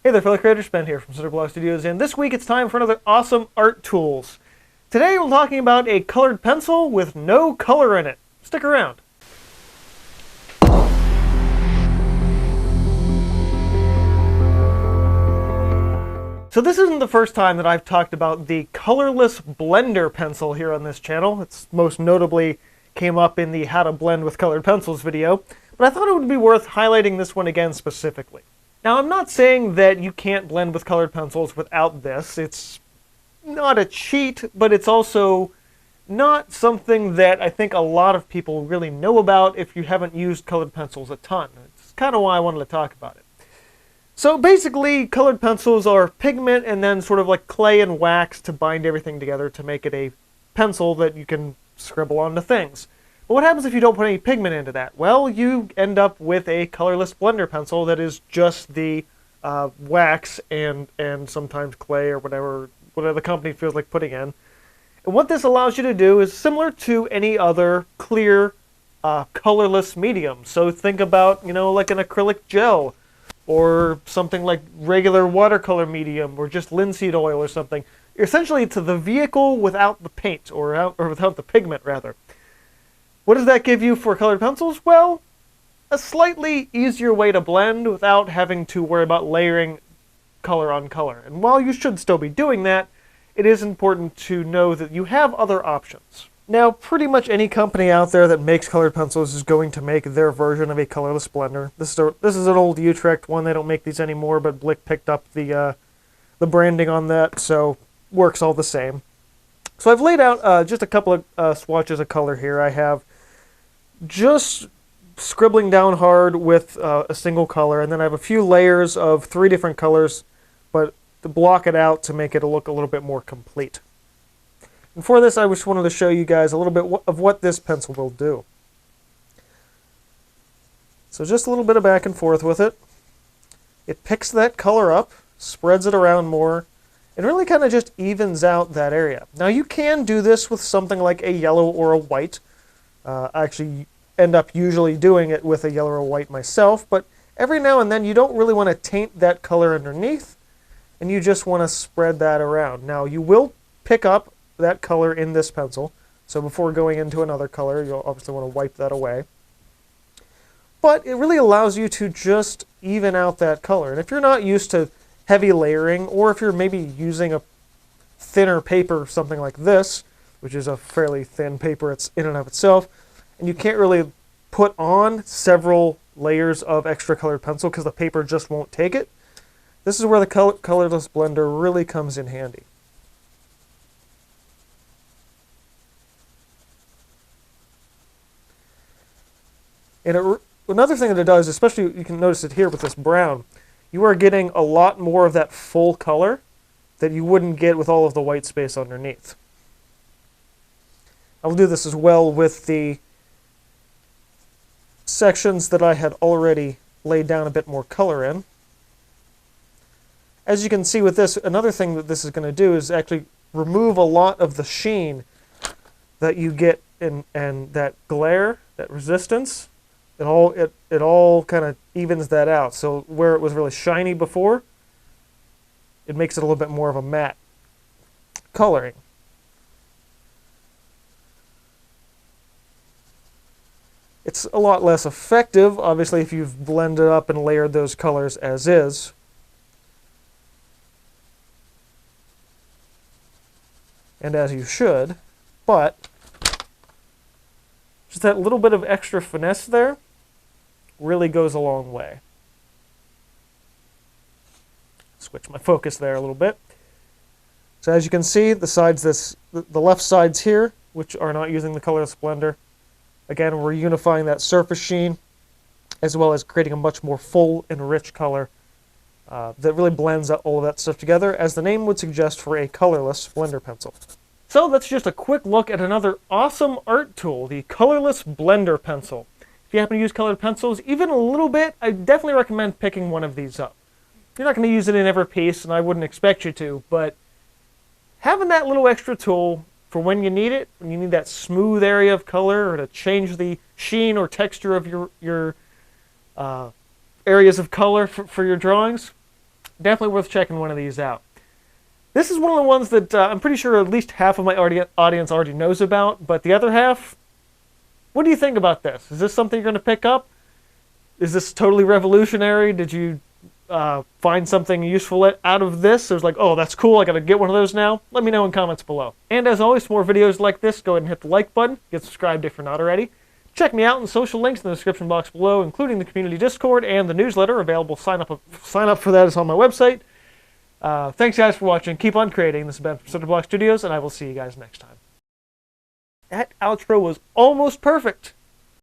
Hey there fellow creators, Ben here from Cinder Studios, and this week it's time for another awesome art tools. Today we're talking about a colored pencil with no color in it. Stick around. So this isn't the first time that I've talked about the colorless blender pencil here on this channel. It's most notably came up in the How to Blend with Colored Pencils video, but I thought it would be worth highlighting this one again specifically. Now, I'm not saying that you can't blend with colored pencils without this. It's not a cheat, but it's also not something that I think a lot of people really know about if you haven't used colored pencils a ton. It's kind of why I wanted to talk about it. So basically, colored pencils are pigment and then sort of like clay and wax to bind everything together to make it a pencil that you can scribble onto things. But what happens if you don't put any pigment into that? Well, you end up with a colorless blender pencil that is just the wax and sometimes clay or whatever the company feels like putting in. And what this allows you to do is similar to any other clear colorless medium. So think about, like an acrylic gel or something like regular watercolor medium or just linseed oil or something. Essentially, it's the vehicle without the paint or without the pigment, rather. What does that give you for colored pencils? Well, a slightly easier way to blend without having to worry about layering color on color. And while you should still be doing that, it is important to know that you have other options. Now, pretty much any company out there that makes colored pencils is going to make their version of a colorless blender. This is an old Utrecht one. They don't make these anymore, but Blick picked up the branding on that, so works all the same. So I've laid out just a couple of swatches of color here. I have just scribbling down hard with a single color, and then I have a few layers of 3 different colors, but to block it out to make it look a little bit more complete. And for this, I just wanted to show you guys a little bit of what this pencil will do. So just a little bit of back and forth with it. It picks that color up, spreads it around more, and really kind of just evens out that area. Now you can do this with something like a yellow or a white. I actually end up usually doing it with a yellow or white myself, but every now and then you don't really want to taint that color underneath, and you just want to spread that around. Now you will pick up that color in this pencil, so before going into another color, you'll obviously want to wipe that away. But it really allows you to just even out that color. And if you're not used to heavy layering, or if you're maybe using a thinner paper, something like this, which is a fairly thin paper it's in and of itself, and you can't really put on several layers of extra colored pencil because the paper just won't take it, this is where the colorless blender really comes in handy. And another thing that it does, especially you can notice it here with this brown, you are getting a lot more of that full color that you wouldn't get with all of the white space underneath. I'll do this as well with the sections that I had already laid down a bit more color in. As you can see with this, another thing that this is going to do is actually remove a lot of the sheen that you get in and that glare, that resistance. It all kind of evens that out. So where it was really shiny before, it makes it a little bit more of a matte coloring. It's a lot less effective, obviously, if you've blended up and layered those colors as is. And as you should, but just that little bit of extra finesse there really goes a long way. Switch my focus there a little bit. So as you can see, the left sides here, which are not using the colorless blender, again, we're unifying that surface sheen as well as creating a much more full and rich color that really blends all of that stuff together, as the name would suggest, for a colorless blender pencil. So that's just a quick look at another awesome art tool, the colorless blender pencil. If you happen to use colored pencils even a little bit, I definitely recommend picking one of these up. You're not going to use it in every piece, and I wouldn't expect you to, but having that little extra tool for when you need it, when you need that smooth area of color or to change the sheen or texture of your areas of color for your drawings, definitely worth checking one of these out. This is one of the ones that I'm pretty sure at least half of my audience already knows about, but the other half, what do you think about this? Is this something you're going to pick up? Is this totally revolutionary? Did you find something useful out of this? It was like, oh, that's cool, I gotta get one of those now. Let me know in comments below. And as always, for more videos like this, go ahead and hit the like button, get subscribed if you're not already. Check me out in social links in the description box below, including the community Discord and the newsletter available. Sign up for that. It's on my website. Thanks guys for watching. Keep on creating. This has been from Cinder Studios, and I will see you guys next time. That outro was almost perfect.